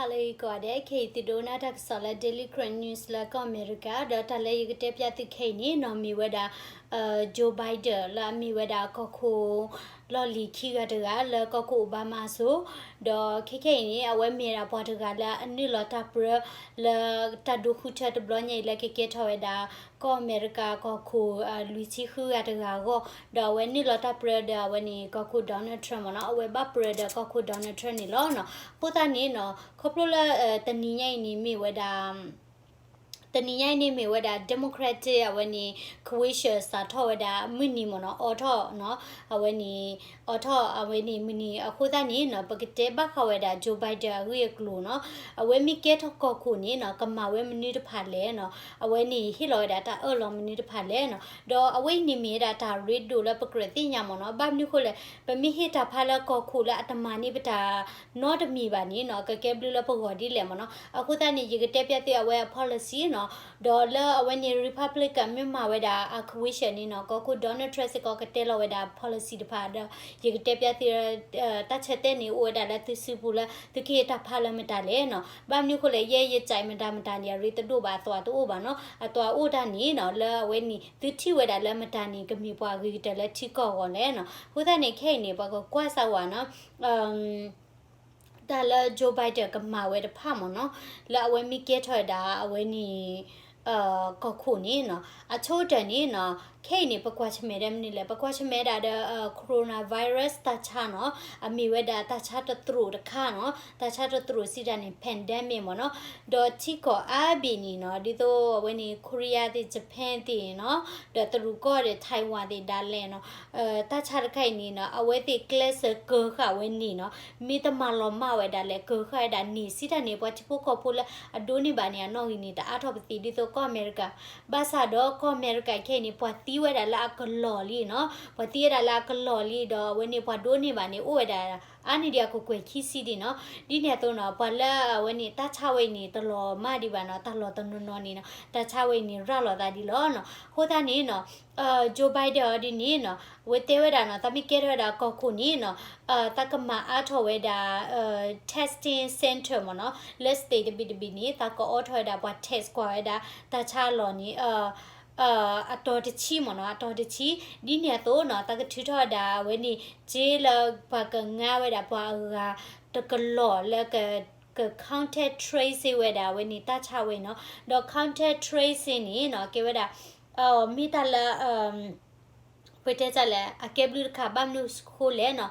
Hello, God, Katie Donata Sala Daily Crane News like America, Data Lake Deputy Kane, no me whether Joe Biden, la me whether Coco, Lolly Kiga, la Coco Obama so, the Kikani, away me a Portugala, and Nila Tapra, la Tadu Hucha the Blonye like a get however, go America, Coco, Lucy who at a go, the when Nila Tapra, the when he Coco Donald Trump, or Bapra, the Coco Donald Trump, Lona, put an in Coppola the Nina in me with the Nina me with a Democrat when he coercious that toward a minimum auto no when he auto when he mini a Hodanina Bagate Bakaweda Joe Biden real glue no when me get a cocoon no come my women need a paleno when he hilloid at a earl need a paleno do away me that I read do lapocratin yamono bam Nicola but me hit a pala cocula at the money but not me bani no cabula pogodi lemono a Hodani you get deputy aware policy no dollar when you Republican member with a acquisition in a coco Donald Trump cocktail with a policy department you get deputy touch at any order that the Sibula the Kate Parliament aleno bam Nicola ye Madame Tanya read the doba thought over no at our Odani no la when the tea with a lamatani can be part with a letico on leno who then a cane but quite a one Dala Joe Bidenกับมาเวดพามเนาะแล้วเอาไว้มีเกตถอยดาเอาไว้นี่ก็คู่นี้เนาะอะโชดนี่เนาะแค่นี่ประกวดชเมดมนี่แหละประกวดชเมดาโคโรนาไวรัสตาชาเนาะมีเวดาตาชาตตรูตะค่าเนาะตาชาตตรูสิดานี่แพนเดมิกเนาะดอที่ก็อาบีนี่เนาะดิโตเอาไว้นี่เกาหลีที่ญี่ปุ่นที่เนาะดอตรูก็ที่ไต้หวันที่ดาเลเนาะตาชาตะไคนี่เนาะเอาไว้ที่คลาสเกอร์ค่ะไว้นี่เนาะมีแต่มาลอมาไว้ดาเลเกอร์ค่ะดานี่สิดานี่ปะที่พวกเขาพูดละอดูนี่บานี่น้องนี่ตาอาทอปติดิโตก็อเมริกาบาซาดอก็อเมริกาแค่นี่ปะที่เวดาละก็หล่อลี่เนาะปะที่ดาละก็หล่อลี่ดอเวนี่ปะดูนี่บานี่โอ้ดาอันนี้เดียวก็กวยขี้ซีดิเนาะดิเนี่ยตัวเนาะปะละเวนี่ตาชาเวนี่ตลอมาดิบาเนาะตลอตนนนี่เนาะตาชาเวนี่รอลอตาดิลอเนาะโหตานี่เนาะโจไบเดนดินี่เนาะเวเตเวดาเนาะตามิเกเวดาก็คุนี่เนาะตากมาอาทอเวดาtesting center มเนาะ let's stay บิดบินี่ตาก็ออทอเวดาว่า test กว่าเวดาตาชาลอนี่อะตอตชีมเนาะอะตอตชีดิเนี่ยตัวเนาะตากทิทอดาเวนี่เจลปากงาเวดาปากาตะกลอแล้วก็contact tracing เวดาเวนี่ตาชาเวเนาะดอ contact tracing นี่เนาะเกเวดามีตาละเวทจะแหละอาเก็บลูกค้าบ้านนู้สคูลเลยเนาะ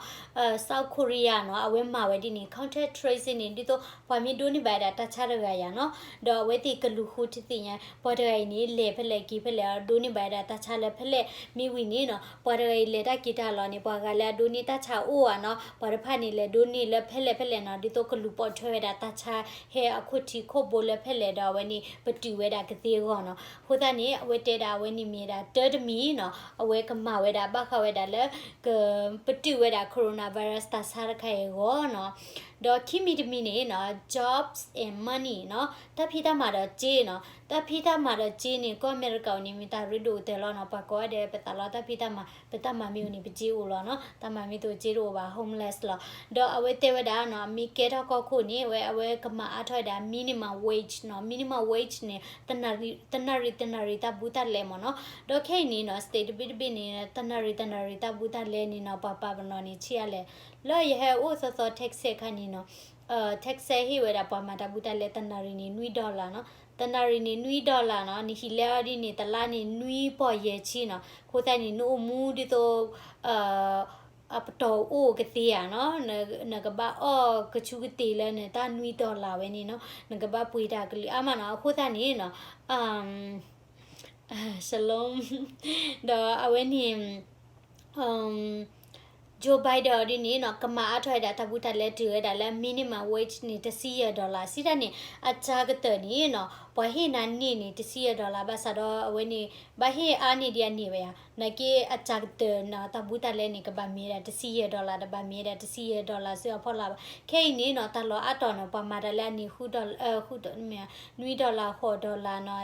South Korea เนาะเอาไว้มาไว้ที่นี่ contact tracing นี่ดิโตพอมีดูนี่แบบตัดชาร์กายเนาะดอกไว้ที่กลุ่มหุ่นที่เนี่ยพอเดี๋ยวนี้เล่เพลกี่เพลดูนี่แบบตัดชาร์เพลมีวินี่เนาะพอเดี๋ยวเล่ได้กีตาร์ล้อนี่พอกันแล้วดูนี่ตัดชาอ้วนเนาะพอเดี๋ยวผ่านนี่เล่ดูนี่เล่เพลเนาะดิโตกลุ่มปอดช่วยตัดชาเฮอคุที่โคบเล่เพลดอกไว้นี่ปฏิเวดากตีก่อนเนาะหัวตานี้เวทดาไว้นี่มีดาเติร์ดมีเนาะเอาไว้ก็มาเวดาบ้าเขาเวดาแล้วก็ปฏิเวดาโคโรนาไวรัสตาสารคายก็เนาะดอกคิมิดมินี่เนาะ jobs and money เนาะถ้าพี่ตามาดเจเนาะถ้าพี่ตามาดเจนี่ก็อเมริกานี่มีตาริดูเตลเนาะปะก็เดเปตาลอถ้าพี่ตามามีนี่ไปจีอูลเนาะตามามีตัวจีรูว่า homeless ลอดอกเอาไว้เตวดาเนาะมีเกตก็คู่นี่เอาไว้ก็มาอัทอยดา minimum wage เนาะ minimum wage เนี่ยตนาริตาบูตาเลมเนาะดอกแค่นี้เนาะ state บิดนี่ตนาริตาบูตาเลนี่เนาะปะบนนี่เชียเลแล้วยาโอ้สอ tax คันนี่เนาะtax ฮิเวดาปามาตาบูตาเลตนารินี่$1เนาะตนารินี่$1เนาะนี่ฮิเลอดินี่ตะลานี่1ปอเยชีเนาะโคตานี่นูมูดิโตอัปโตโอกะเตียเนาะนกบะอ้อกะชูกะตีแล้วเนี่ยตา$1เว้นี่เนาะนกบะปุยดากะลิอามาเนาะโคตานี่เนาะshalom ดอเอาไว้นี่โจไบเดนดินี่เนาะก็มาอัทอยดาตาบุตาเลถือดาและมินิมัมเวจนี่$10สิดานี่อาจารย์ก็นี่เนาะพอเฮนันนี่$10บาซาดอเวนี่บาเฮอานี่เดียนี่เวียนักอาจารย์เนาะตาบุตาเลนี่ก็บามีดา$10ดบามีดา$10เสียพอละแค่นี้เนาะตาลออัตอเนาะปามาดาเลนี่$1เมีย$6เนาะ$10เนา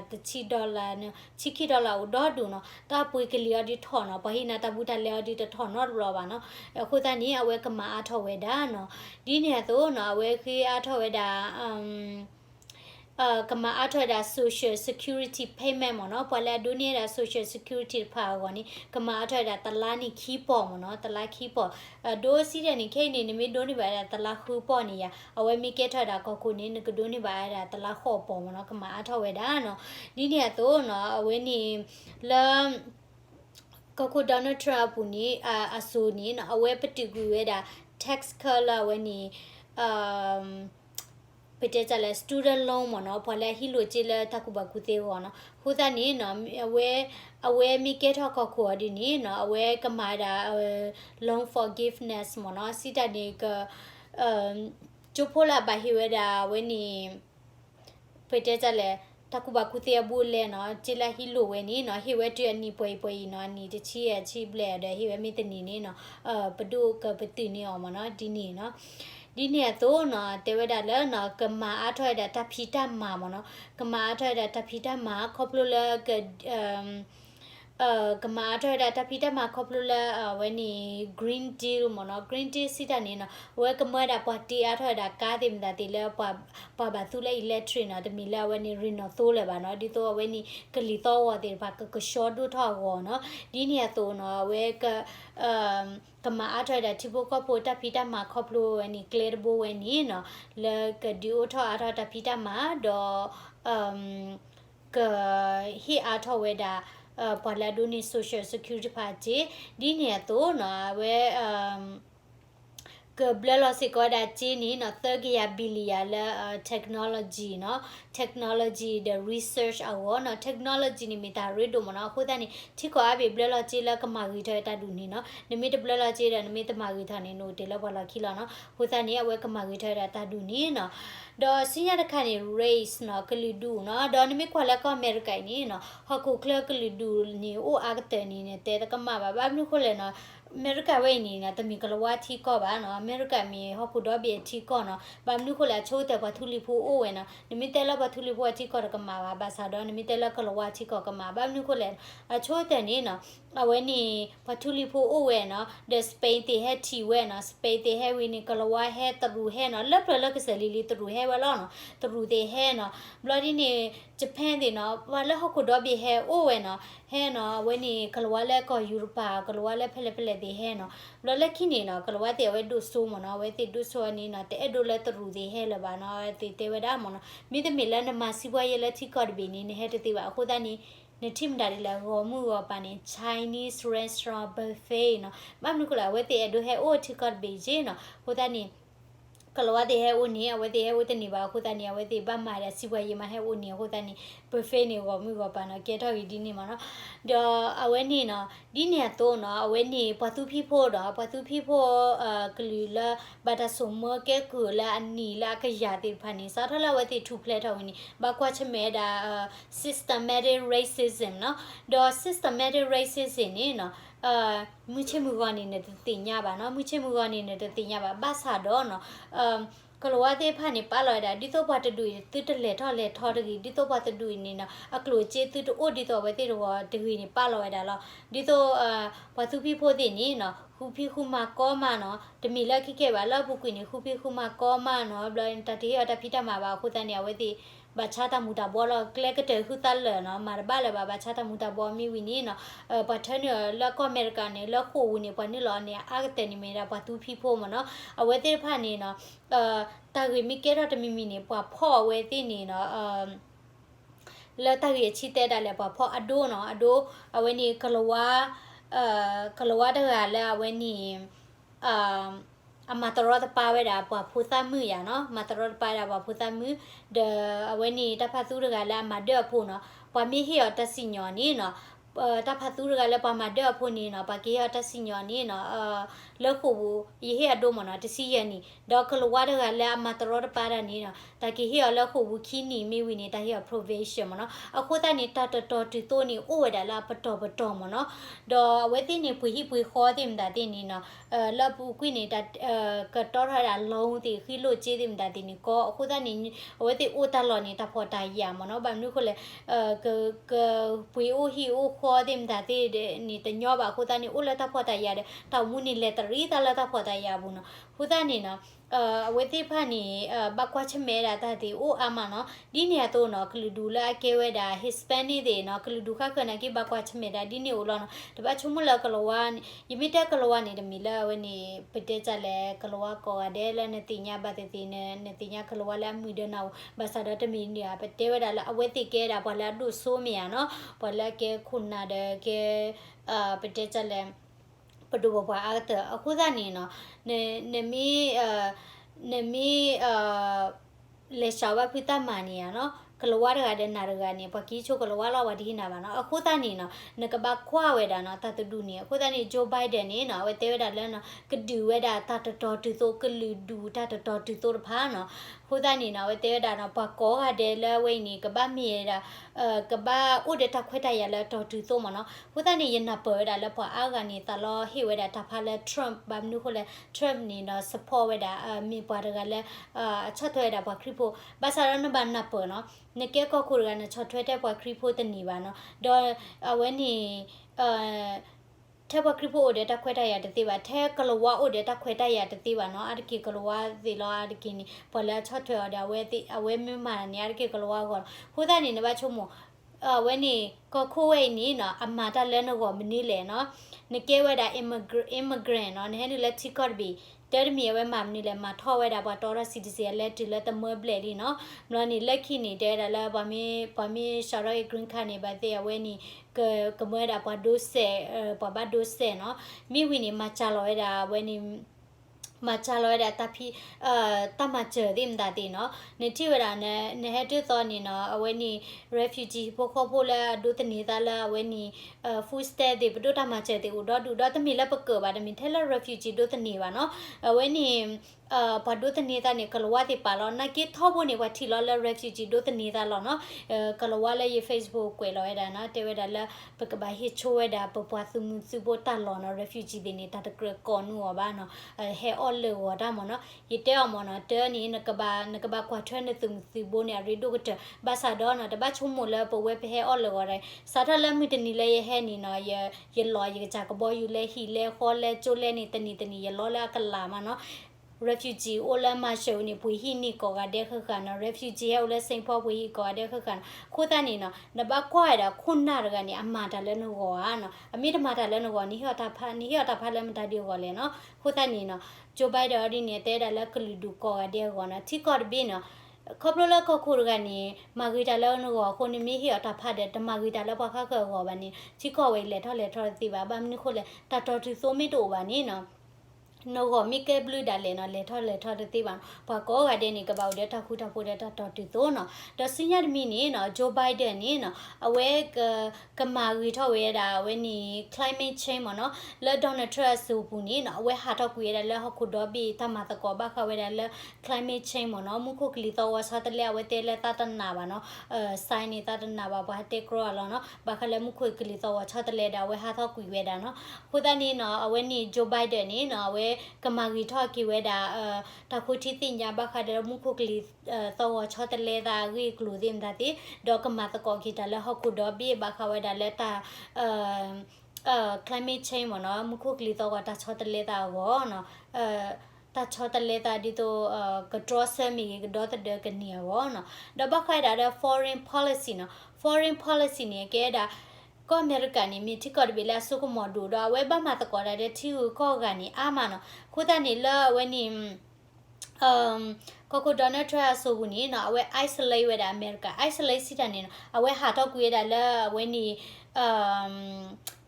ะ$10อุดอดูเนาะตาปุยกะเลียดิถอเนาะพอเฮนาตาบุตาเลดิถอนอดรอบาเนาะ အခုတည်းအဝဲကမာအထောက်ဝဲတာနော်ဒီနေတော့နော်အဝဲခေအထောက်ဝဲတာကမာအထောက်တာ social security payment မနော်ပေါ်လာဒိုနေတာ social security ဖာကောနိကမာအထောက်တာတလားနိခီပေါ်မနော်တလားခီပေါ်ဒိုစီတဲ့နိခိနေနိမဒိုနိပါတာတလားခူပေါ်နေရအဝဲမိကဲထောက်တာကောခုနိကဒိုနိပါတာတလားခေါ်ပေါ်မနော်ကမာအထောက်ဝဲတာနော်ဒီနေတော့နော်အဝဲနိလာkako Donald Trump ni aso ni na awe particular weda tax color when ni pete chala student loan mo no phala hi lo chila takuba kute wo no huda ni no awe mi ke tho ko ko di ni no awe kamada loan forgiveness mo no sita ni ka chopola ba hi weda when ni pete chala takuba kutia bule no chila hilo we ni no hi we tya ni poi no ni de chi ya chi ble de hi we mi tani ni no padu ka pati ni o mo no di ni no di ni to no te we da la no kama a thwa da ta phita ma mo no kama a thwa da ta phita ma khoplo la kaကမာထရတာတပိတမှာခေါပလဝဲနီ green tea မနော် green tea စီတနေနော်ဝဲကမွဲတာပတ်တီအထရတာကားတင်တာတီလဲပဘာသူလဲ electric နော်တမီလာဝဲနီ reno သိုးလဲပါနော်ဒီတော့ဝဲနီကလီတော့ဝတဲ့ဘာက short တို့ထောက်ကောနော်ဒီနေရတော့နော်ဝဲကမာအထရတာတိဘကပိုတပိတမှာခေါပလဝဲနီ clear ဘဝဲနီနော်လဲကဒီအိုထောအထတပိတမှာတော့ကဟီအထဝဲတာပေါ်လာဒိုနီ social security ပါချေဒီနေတော့နော်ဝဲကဘလလစီကောဒါချီနီနော်သဂီယာဘီလီယာလာ technology နော် technology the research အောနော် technology နိမတာရီဒိုမနော်ခိုးတဲ့နိချိကောအဘီဘလလချီလာကမာဂီထဲတဒူနီနော်နိမီတဘလလချီရနိမီတမာဂီထာနိနိုတေလဘလာခီလာနော်ခိုးတဲ့နိအဝဲကမာဂီထဲတဒူနီနော်တော့စင်ရတဲ့ခါနေ race နော်ကလီဒူနော်တော့နိမခွာလက်ကအမေရိကန်နိနော်ဟခုကလကလီဒူနိအိုအာကတဲ့နိနဲ့တဲကမဘာဘာမျိုးခိုးလဲနော်အမေရိကဝဲနေนะตะมีกะลวะทีก็บาเนาะอเมริกามีฮอกูดอเบียทีก็เนาะบามนุโคละโชแต่ปะทุลิโพโอเวนะนิมิเตละปะทุลิโพทีก็กะมาบาซาดอนิมิเตละกะลวะทีก็กะมาบามนุโคละอโชแต่นี่เนาะအဝဲနေပထူလီဖိုအိုဝဲနော်ဒစပိန်တီဟက်တီဝဲနော်စပိန်တီဟဲဝီနီကလဝါဟဲတရူဟဲနော်လက်ပလကစလီလီတရူဟဲဝဲလောနော်တရူတေဟဲနော်ဘလော်ဒီနေဂျပန်တေနော်ဝါလက်ဟခုဒေါ်ဘီဟဲအိုဝဲနော်ဟဲနော်ဝဲနေကလဝါလက်ကောယူရိုပါကလဝါလက်ဖလက်ဖလက်တေဟဲနော်ဘလော်လက်ခိနေနော်ကလဝါတေဝဲဒုဆိုမနော်ဝဲတေဒုဆိုနီနော်တဲဒိုလက်တရူတေဟဲလဘာနော်တေဝဲဒါမနော်မိတမီလက်နမစီဘွားရလက်တီကော့ဘီနီဟဲတေဝါအခုတနီနေတိမဒါရီလာရောမှုရောပါနေ Chinese restaurant buffet နော်မမနုကလာဝဲတဲ့ဒိုဟဲအိုတီကတ်ဘေဂျေနော်ဟိုတနီကလောတဲ့ဟဲအိုနီဝဲတဲ့ဟဲဝဲတဲ့နေပါဟိုတနီဝဲတဲ့ဗမာရစီဝဲရမဟဲအိုနီဟိုတနီ buffet နေရောမှုရောပါနော်ကဲတော့ဒီနေ့မှာနော်တော့အဝဲနေနော်ဒီနေတော့နော်အဝဲနေပသူဖိဖို့တော့ပသူဖိဖို့ကလူလာဘာတာဆုမကဲကူလာအနီလာကရတဲ့ဖာနေစားထလာဝဲတဲ့ထူဖလက်ထောင်းနေဘာကွာချမဲတာ systematic racism နော်တော့ systematic racism နေနော်မူချေမူကနေနဲ့တင်ညပါနော်မူချေမူကနေနဲ့တင်ညပါဘာသာတော့နော်ကလောတဲ့ဖာနေပါလာတာဒီတော့ဘာတူတူတလေထော်လေထော်တကြီးဒီတော့ဘာတူနေနော်အကလိုချေတူအိုဒီတော့ပဲတဲ့တော့တကြီးနေပါလာတာလောဒီတော့ဘာသူဖိဖို့တဲ့နေနော်ဟူဖိခုမကောမနော်တမီလက်ခိခဲ့ပါလောက်ပုကွနေဟူဖိခုမကောမနော်ဘလန်တတိယတဖိတမှာပါခုတန်နေဝဲတဲ့ဘာချတာမူတာဘောလကလက်ကတဲ့ခုတလနော်မာဘာလဘာချတာမူတာဘောမီဝီနီနော်ပထနလက်ကောအမေရိကန်နဲ့လက်ခိုဝီနေပနိလောနေအာဂတဲ့နေမီရာဘာသူဖိဖို့မနော်အဝဲတဲ့ဖာနေနော်တာဂီမီကဲရတမီမီနေပွားဖော့ဝဲတဲ့နေနော်လက်တရီချီတဲ့တယ်လေပွားဖော့အဒိုနော်အဒိုအဝဲနေကလဝါတကလည်းအဝဲနေအမတရတပါဝဲတာပွားဖူသမရနော်မတရတပါတာပွားဖူသမဒအဝဲနေတဖတ်သူကလည်းမဒေဖို့နော်ပွားမိဟီရတစီညောနီနော်တဖတ်သူကလည်းပွားမဒေဖို့နေနော်ပါကေရတစီညောနီနော်လက်ခုဘူးယေဟီအဒိုမနော်တစီရနီဒေါကလဝါတကလည်းအမတရတပါတာနေနော်တကေဟီရလက်ခုဘူးခီနီမိဝီနေတာဟီရ provision မနော်အခုတနေတတော်တီတိုနီအိုဝဒါလာပတော်မနော်ဒေါ်ဝဲတင်နေပွေဟီပွေခေါ်တင်တာတင်နေနော်လက်ပူကွိနေတာကတော်ရတာလုံးတီခီလိုချေတင်တာတင်နေကောအခုတနေဝဲတင်အိုတလော်နေတာဖော်တာရမနော်ဘာနုခလေကပွေအိုဟီအိုခေါ်တင်တာတင်နေတညောပါအခုတနေအိုလက်တာဖော်တာရတယ်တောက်မှုနေလက်တရ ရီတလာတာဖော်တာရဘူးနော်ခုသားနေနော်ဝေတိဖာနေဘကွာချမဲတာတတိအိုအမနော်ဒီနေတော့နော်ကလူဒူလာကေဝဲတာဟစ်စပန်နီတွေနော်ကလူဒူခခနကေဘကွာချမဲတာဒီနေအိုလောနော်တပတ်ချုံမလကလောဝါယမိတကလောဝါနေတမီလာဝနေပတေကြလဲကလောဝါကောရတဲ့လဲနေတိညာဘတ်တိနေတိညာကလောဝါလာမီဒနာဘဆာဒတမီနီယာပတေဝဒါလာအဝေတိကဲတာဘလာဒုဆိုမီယာနော်ဘလာကေခုနာတဲ့ကေပတေကြလဲပဒူဘဘအားတအခုသားနေနော်နေမီလေရှာဝဖိတမာနီယာနော်ကလဝါရကတဲ့နာရကနေပကီချိုကလဝါလာဝဒီနာပါနော်အခုသားနေနော်နကဘခွာဝဲတာနော်တတဒူနေအခုသားနေဂျိုဘိုင်ဒန်နေနော်ဝဲတဲဝဲတာလဲနော်ကဒူဝဲတာတတတော်တူဆိုကလူဒူတတတော်တူဆိုဖာနော်ခုသားနေနော်ဝဲတဲဝဲတာနော်ပကောကတဲ့လဲဝဲနေကဘမီရတာကဘဥဒတခွဲတရလဲတော်တူဆိုမနော်ခုသားနေရနပတာလဲပအာကနေတလောဟိဝဲတာတဖာလဲ Trump ဘမ်နုခလဲ Trump နေနော် support ဝဲတာမီပွားတကလဲအချက်ထွဲတာပခရီပိုဘာသာရနဘနပနော်နကေကောခုရကနချထွဲတဲ့ပွားခရီပိုတနေပါနော်ဒေါ်အဝဲနေထဲဘခရီပိုတဲ့တခွဲတရတဲ့တိပါထဲကလဝါအိုတဲ့တခွဲတရတဲ့တိပါနော်အတကီကလဝါဒီလောအတကီနီပေါ်လာချထွဲရတဲ့ဝဲတိအဝဲမမနေအတကီကလဝါကောဟိုတဲ့နေနဘချုံမဝဲနေကောခိုးဝဲနေနော်အမတာလဲနော်မနီလေနော်နကေဝဲတာ immigrant နော်နဲနေလက်ချီကော့ဘီတဲမီဝဲမမနီလေမထောဝဲတာပါတော်ရစီတီစီလက်တီလက်တမွဲပလေလီနော်မလောနေလက်ခိနေတဲ့လာဗမီရှာရိုဂရင်းခါနေပါတဲ့ဝဲနေကမွဲတာပါဒိုဆေပဘဒိုဆေနော်မိဝီနေမချလောဝဲတာဝဲနေမချလောတဲ့တဖီတမချေဒီမဒါတီနော်နေတိဝရနဲ့ဟဲတူသောနေနော်အဝဲနေ refugee ပိုခေါ်ဖို့လဲဒုတနေတာလာအဝဲနေ food stamp ဒီဘဒုတမချေတီဦးတော့ဒုတော့တမီလက်ပကပါတမီထဲလာ refugee ဒုတနေပါနော်အဝဲနေဘဒုတနေတာနေကလဝတိပါလောနကေထောဖို့နေဝတီလောလဲ refugee ဒုတနေတာလောနော်ကလဝလဲရ Facebook ကွယ်လောရတာနော်တေဝဒါလဲပကဘာဟိချိုဝဲတာပပွားစုမှုစုဖို့တလောနော် refugee တွေနေတာတကရကောနူဘာနော်ဟဲအော်လေဝဒါမနော်ယတဲအမနော်တဲနီနကဘာကွာထွဲနေသူစီဘိုနေရီဒိုကတဘာသာတော့နော်တပတ်ချုံမလဲပဝဲဖဲအော်လေဝရဲစာထလဲမိတနီလဲဟဲနီနော်ရလောရကြကဘောယူလဲဟီလဲခေါ်လဲချိုလဲနေတနီရလောလာကလာမနော်refugee အိုလမရှုံနေပွေဟိနီကောကတဲ့ခခနော် refugee ဟဲလဲစိန်ဖောပွေဟိကောတဲ့ခခခိုးတနေနော်နဘခွာရတာခုနာရကနေအမတာလဲနော်ကောဟာနော်အမိတမတာလဲနော်ကောနီဟောတာဖာလဲမတာဒီကောလဲနော်ခိုးတနေနော်ဂျိုဘိုင်ဒါဒီနေတဲ့လဲကလူဒူကောကတဲ့ကောနော်တီကောဘင်းနော်ခပလကခုရကနေမာဂီတာလောနောခုန်မီဟီအတာဖတ်တဲ့တမာဂီတာလောပခါခောဘာနေချီကောဝဲလေထော်လေထော်တိပါဘာမနခုလေတတော်တီဆိုမီတိုဘာနေနော်no go mi ke blue da le no le tho de ti ba ba ko ga de ni ka ba de ta khu ta pho de ta to ti to no da senior mi ni no Joe Biden ni no awe ka ma ri tho we da we ni climate change mo no le Donald Trump su bu ni no awe ha tho ku ye da le ho ku do bi ta ma ta ko ba kha we da le climate change mo no mu ko kli to wa sa ta le we te le ta ta na ba no sign ni ta ta na ba te kro lo no ba kha le mu ko kli to wa cha ta le da we ha tho ku we da no khu ta ni no awe ni Joe Biden ni no aweကမာဂီထော့ကီဝဲတာတခုတီတင်ညာဘခါဒမှုခုကလီသောချောတလေတာဂီကလူဒင်ဒါတိဒေါကမတ်ကောကီတလဟခုဒေါ်ဘီဘခါဝဲတာလက်တာclimate change မနော်မှုခုကလီသောကတာချောတလေတာဘောနော်တာချောတလေတာဒီတော့ကဒရောဆမီကဒေါ်တဲ့ကနီဘောနော်ဒေါဘခါဒါ foreign policy နော် foreign policy နေကဲတာก็อเมริกันนี่มีที่กอดเวลาสุกหมอดูดอเว้บ้ามาตะกอดได้ที่ก็กันนี่อามาเนาะคูตานี่ละเวนี่ก็โดนัลด์ทรัมป์ဆိုဘူးนี่เนาะเว้ isolate เวดาอเมริกา isolate สิตานี่เนาะเว้หาတော့กูရတာละเวนี่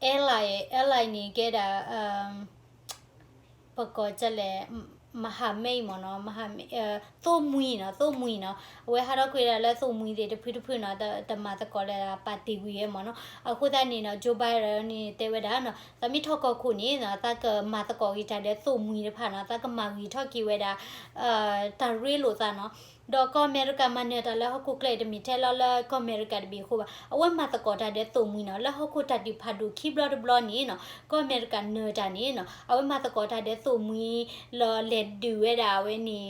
airline นี่แกดาปกอจะแลมหาเมย์มเนาะมหาเมย์ตัวมุยเนาะเว้หาတော့กูရတာละตัวมุยတွေတဖိเนาะตะมาตะกอလဲปาติกูเยมเนาะအခုတนี่เนาะโจไบเดนนี่เตวดาเนาะตะมิทอกခုนี่เนาะตะกมาตะกอกีตาတဲ့ตัวมุยတွေဖာเนาะตะกมากีทอกกีเวดาตารีโลซาเนาะดอกอเมริกามันเนี่ยตะละฮกุเคลดมีเทลละก็อเมริกาบีคูบะอวยมาตะกอตาเดตุมุยเนาะละฮกุตาดิพาดูคีบลอดบลอนี่เนาะก็อเมริกันเนอร์จานี่เนาะอวยมาตะกอตาเดตุมุยลอเลดดูเวดาเวนี่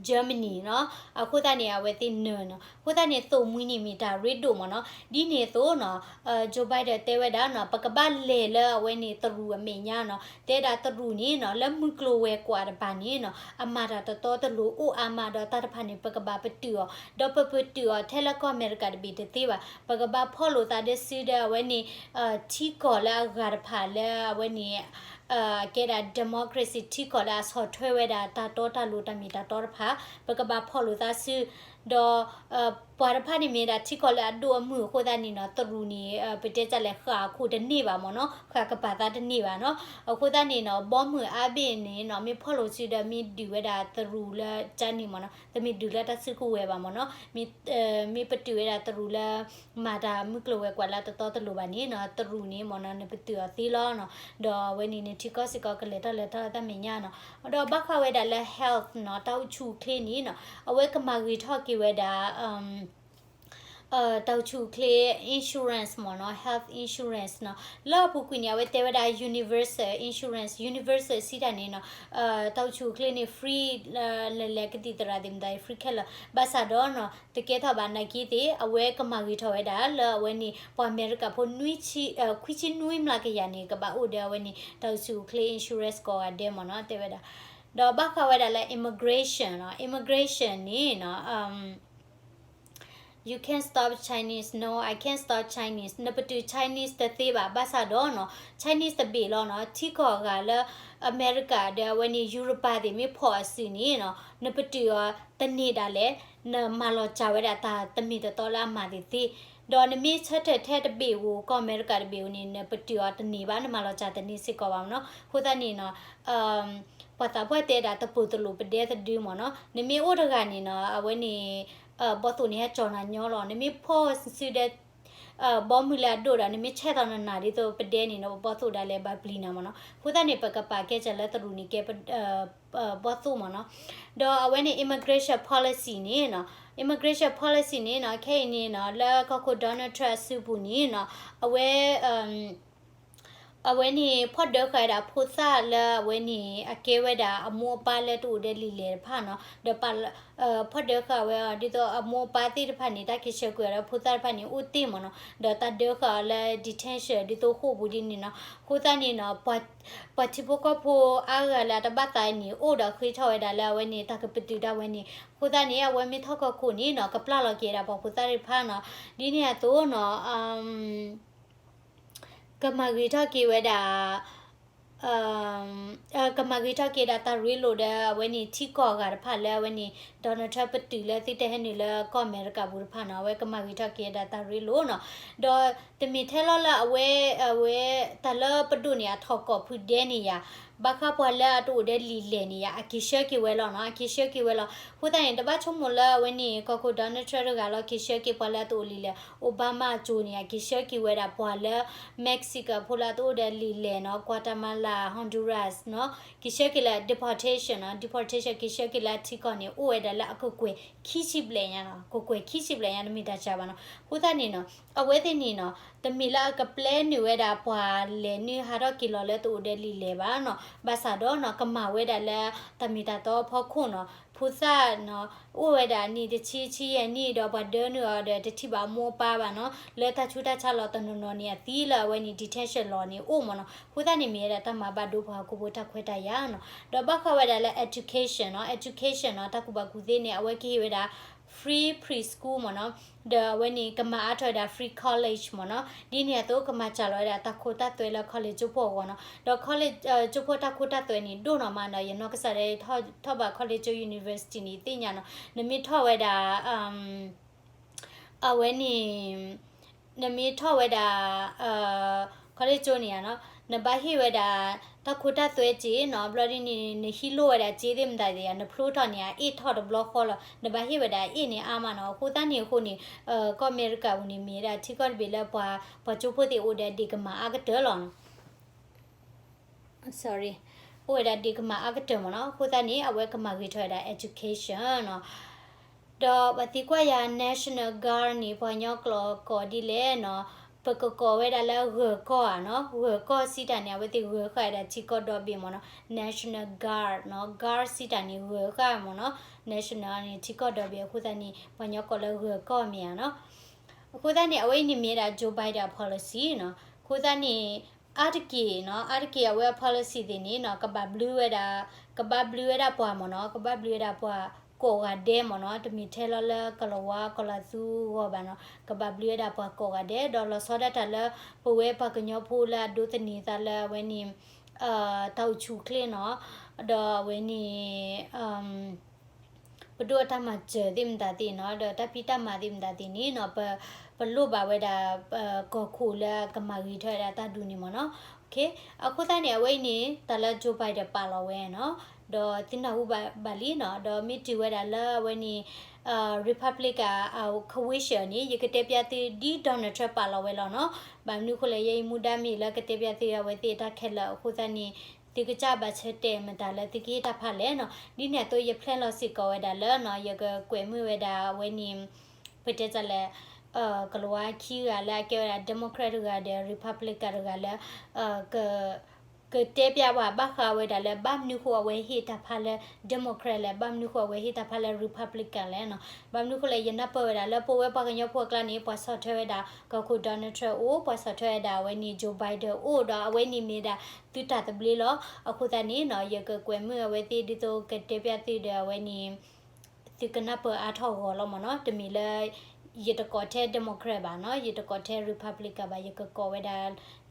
Germany เนาะအခုတနေရဝဲတင်နနော်ခုတနေသုံးမွေးနေမိတာရစ်တို့မနော်ဒီနေတော့နော်ဂျိုဘိုင်ဒန်တဲဝဲတာနော်ပကပလေလဝဲနေတရူအမေညာနော်တဲတာတရူနေနော်လက်မှုကလိုဝဲကွာတပါနေနော်အမတာတော်တလူအိုအမတာတတဖာနေပကပပတူဒေါ်ပပတူထဲလကောအမေရိကတဘီတေပါပကပဖော်လို့တာတဲ့စီဒဝဲနေချီကောလာဂါရဖာလဲဝဲနေque era democracy ที่ก็ละสอถวยเวดาตาโตตาลูตามีตาโตรพาปะกบาพอลูตาซึดอปารพานี่เมดาที่ก็ละดัวมือโคตานี่เนาะตรูนี่ไปเตจะแลขาคูดนี่บาหมอเนาะขากะปาตาดนี่บาเนาะโคตานี่เนาะบ่มืออาเบนี่เนาะมีพอลูซึดามีดิเวดาตรูละจานี่หมอเนาะตมีดูละตาซึคูเวบาหมอเนาะมีปติเวดาตรูละมาดามึกโลเวกว่าละตโตตลูบานี่เนาะตรูนี่หมอเนาะในปติอติลอเนาะดอเวนี่นี่ที่ก็สิก็กะเลตะตะเมญาเนาะดอบักขเวดาละ health เนาะตาชูคลีนี่เนาะเอาไว้กะมารีทอกิเวดาတောက်ချူကလေ insurance မနော် health insurance နော်လောပုကွညာဝဲတေဝဒ universal insurance universal စီတာနေနော်တောက်ချူကလေနေ free လဲကတိတရာဒင်ဒိုင် free ခက်လဘာသာတော့နော်တကယ်တော့ဘာနကီတေအဝဲကမာဂီထော်ဝဲတာလောဝဲနေပေါ်အမေရိကဖို့နွိချီခွချီနွိမလာကရနေကဘာအိုဒဝဲနေတောက်ချူကလေ insurance ကောအဒဲမနော်တေဝဒတော့ဘာခဝဲတာလဲ immigration နော် immigration နေနော် You can't stop Chinese. No, I can't stop Chinese. နပတူ Chinese တသေးပါဘာသာတော့နော် Chinese တပေလောနော်ထိခေါ်ကလည်း America တဲ့ဝနေ Europe တွေမြေဖော်အစီနေနော်နပတူရတနေတာလေနမလောချဝဲတာတမီတော်လာမာဒီတီဒေါ်နမီချက်တဲ့တပေကိုကောအမေရိကတပေကိုနေနပတူရတနေပါနမလောချတနေစစ်ကောပါနော်ခိုးတဲ့နေနော်ပတာဘွဲ့တဲ့တာတပူတလူပတဲ့တဒီမနော်နမီအိုတကနေနော်အဝဲနေဘောတူနေချော်နာညောလောနမီဖောစီတဲ့ဘောမူလာဒိုရာနမီချက်တော်နာဒီတော့ပဒဲနေနော်ဘောတူဒါလဲဘပလီနာမနော်ခိုးတဲ့နေပကပါကဲချက်လက်တရူနီကဲဘောတူမနော်တော့အဝဲနေ immigration policy နေနော် immigration policy နေနော်ခဲနေနော်လာကကို Donald Trump စုပူနေနော်အဝဲအဝဲနေဖော့ဒခါတာဖုသလာဝဲနေအကဲဝဲတာအမောပါလက်တူတဲ့လီလေဖာနော်ဒပါဖော့ဒခါဝဲဒီတော့အမောပါတိဖာနေတာကိရှကွရဖုသဖာနေဦးတိမနော်ဒတဒခါလာ detention ဒီတော့ခုဘူးဒီနေနော်ခုတနေနော်ပတိပကဖိုအာဂလာတပတ်တိုင်းနေအိုဒခွေထော်ရတာလာဝဲနေတကပတူတာဝဲနေခုတနေဝဲမီထောက်ခုနေနော်ကပလာလော်ကေတာပေါ့ဖုသရဖာနော်ဒီနေတော့နော်ကမဂီထကေဝဒကမဂီထကေဒတာရီလိုဒဝနီတီကောဂါဖာလဲဝနီဒေါ်နယ်ထရပ်တူလဲတိတဲ့ဟနေလဲကောအမေရိကဘူဖာနာဝဲကမဂီထကေဒတာရီလိုနော်ဒေါ်တမီထဲလလအဝဲတလပဒုနီယာထောက်ကောဖူဒဲနီယာဘာခပွာလာတူတဲ့လီလေနီယာအကိရှကေဝဲလောနော်အကိရှကေဝဲလောဟိုတိုင်းတပတ်ချုံမလာဝနီကိုဒေါ်နယ်ထရပ်ကလောကိရှကေပွာလာတူလီလေအိုဘားမာဂျိုနီယာကိရှကေဝဲတာပွာလာမက္ကဆီကဖိုလာတူတဲ့လီလေနော်ကွာတာမာလာဟွန်ဒူရာစ်နော်ကိရှကေလာ deportation နော် deportation ကိရှကေလာတီကောနေအိုဝဲတာလာအခုကွေခီချိပလေညာနော်ကိုကွေခီချိပလေညာနမီတာချပါနော်ဟိုတိုင်းနေနော်အဝဲတဲ့နေနော်တမီလာကပလဲနေဝဲတာပွာလေနေဟာတော့ကီလိုလဲတူတဲ့လီလေပါနော်ဘာသာတော့နော်ကမဝဲတာလဲတမီတာတော့ဖောက်ခွနော်ဖူစာနော်ဥဝဲတာနေတချီရဲ့နေတော့ဘာဒဲနော်တဲ့တိပါမောပါပါနော်လဲတချူတချလောတနနော်နေသီလာဝဲနေ detention လောနေအိုမနော်ဖူတာနေမြေတဲ့တမဘာဒိုဘာကိုဘတခွဲတာရနော်တော့ဘခဝဲတာလဲ education နော် education နော်တကူဘကူသေးနေအဝဲကြီးဝဲတာ free preschool မနော်ဒါဝဲနေကမအားထော်တာ free college မနော်ဒီနေတော့ကမချလောတာတခိုတာသွဲလ college ကျဖို့ကောနော်တော့ college ကျဖို့တခိုတာသွဲနေဒိုနော်မနော်ရနော်ကစားတဲ့ထောပါ college university နေတင်ညာနော်နမီထောဝဲတာအဝဲနေနမီထောဝဲတာcollege ကျနေရနော်နဘဟိဝဲတာတခိုတာသွဲကြည့်နော်ဘလော်ဒီနေဟီလိုဝဲတာကြည့်တယ်မတိုင်ရနဖလိုထော်နေအေထော်ဒဘလော့ခေါ်လနဘဟိဝဲတာအေနေအာမနော်ခိုတန်နေခိုနေကောအမေရိကဝင်နေမြေတာထိကော့ဘီလာပွာပချိုဖိုတီအိုဒဒီကမာအကတဲလော sorry အိုဒဒီကမာအကတဲမနော်ခိုတန်နေအဝဲကမာဂီထွဲတာ education နော်တော့ပတိကွာရ national guard နေပေါ်ညောကလောကောဒီလေနော် ปกก็เวดาแล้วหัวก็เนาะหัวก็สิตาเนี่ยเวติหัวก็ได้จิก็ดอบิมเนาะ National Guard เนาะ Guard สิตานี่หัวก็มเนาะ National นี่จิก็ดอบิคุณตานี่ปัญญาก็แล้วหัวก็มีเนาะคุณตานี่เอาไว้นี่มีดา Joe Biden policy เนาะคุณตานี่อาร์ตกีเนาะอาร์ตกีเอาไว้ policy ดีนี่เนาะกับ blue เวดาปัวมเนาะกับ blue เวดาปัวကိုကဒဲမနော်တမီထဲလလကလဝါကလစုဟောဘာနော်ကဘဘလီဒါပကိုကဒဲဒေါ်လဆောဒတလပဝဲပကညောဖူလာဒုတနီတလဝဲနီတောက်ချူကလနော်ဒေါ်ဝဲနီပဒုတမချေဒီမတာတီနော်ဒေါ်တပိတမဒီမတာတီနီနော်ပလုဘဝဲဒါကိုခုလာကမဂီထဲတာတဒူနီမနော်โอเคအခုတန်းနေအဝိနေတလဂျိုပိုက်တဲ့ပါလောဝဲနော်ဒေါ်တင်နာဟုဘာလီနော်ဒေါ်မီတီဝဲဒါလာဝဲနီrepublic အခဝိရှ်နီယကတဲ့ပြတဲ့ဒီဒေါ်နယ်ထရပါလောဝဲလောနော်ဘာနုခလေယေမူဒမီလကတဲ့ပြတဲ့ဝဲတဲ့တာခက်လာအခုတန်းနေဒီကကြပါချက်တဲ့မတာလဲတိကေတာဖတ်လဲနော်ဒီနဲ့တော့ရဖလန်လောစီကောဝဲဒါလဲနော်ယကကွယ်မွေဝဲဒါဝဲနီပတဲ့ကြလဲကလောခီကလာကဲဒမိုကရက်ကတဲ့ republic ကလည်းကတဲ့ပြပါဘခဝဲဒါလည်းဘမ်နုခွာဝဲဟီတာဖာလည်း democrat လည်းဘမ်နုခွာဝဲဟီတာဖာလည်း republican လည်းနော်ဘမ်နုခွလည်းယနပေါ်ဒါလည်းပေါ်ဝဲပကညပေါ်ကလနေပေါ်ဆော့ထွဲဒါကခု donald trump အိုပေါ်ဆော့ထွဲဒါဝဲနီ joe biden အိုဒါဝဲနီမီဒါတူတာတဘလီလောအခုတနီနော်ယကကွယ်မွေဝဲတီဒီတော့ကတဲ့ပြတီဒါဝဲနီဒီကနပေါ်အထောက်ဟောလောမနော်တမီလဲยตกอเทเดโมแครตบาเนาะยตกอเทรีพับลิกบายกกอเวดา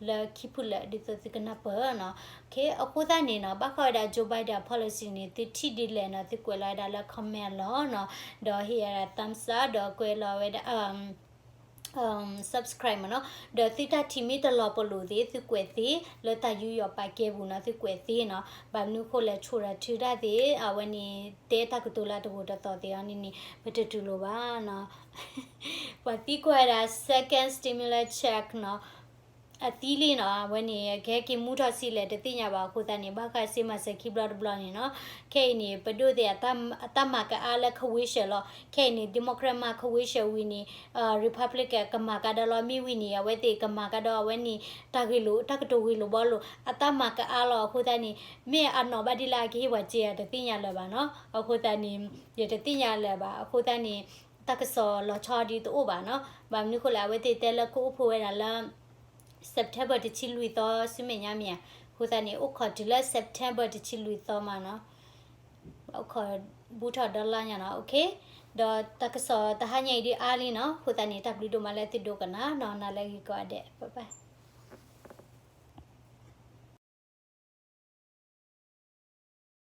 ลคิพุลดิตสิกนาเปเนาะเคအခုတနေเนาะဘာခေါ်ဒါဂျိုဘိုင်ဒါ policy နေတိထိဒီလဲเนาะတိကွယ်လာဒါလခမဲလောเนาะဒေါ်ဟီယာတမ်ဆာဒေါ်ကွယ်လာဝဲဒါsubscribe เนาะเดติตาทีมีตลอปลูดิสิกวยติเลตายูยอปาเกบุนะสิกวยติเนาะบานุโคเลชูราทูดาติอวันนี้เตตากตุลาตบูตตอติอันนี้เปตตุโลบาเนาะปฏิกวยดา second stimulus check เนาะအတီးလေးနော်ဝနေခဲကမူထစီလေတတိညာပါခုတန်နေဘာကစီမစခိဘလဘလနေနော်ခဲနေပဒုတဲ့အတမကအားလခဝိရှလောခဲနေဒီမိုကရက်မခဝိရှဝီနီရီပတ်ဘလစ်ကမကဒါလောမီဝီနီဝဲတေကမကတော့ဝနေတကီလိုတကတိုဝီလိုဘောလိုအတမကအားလောခုတန်နေမေအနော်ဘဒီလာကေဝကျေတတိညာလောပါနော်အခုတန်နေရတတိညာလောပါအခုတန်နေတကဆောလောချာဒီတိုပါနော်ဘာမနုခလာဝဲတေတဲလခုဖိုဝဲလာSeptember တချီလူတော့စမညာမြဟိုတနေအခါဒီလ September တချီလူတော့မနော်အခါဘူထဒေါ်လာညာနော်โอเคတော့တကဆောတဟညိဒီအားလီနော်ဟိုတနေတပ်လူတို့မလဲတိတို့ကနာနော်နာလဲကြီးကွာတဲ့ဘိုင်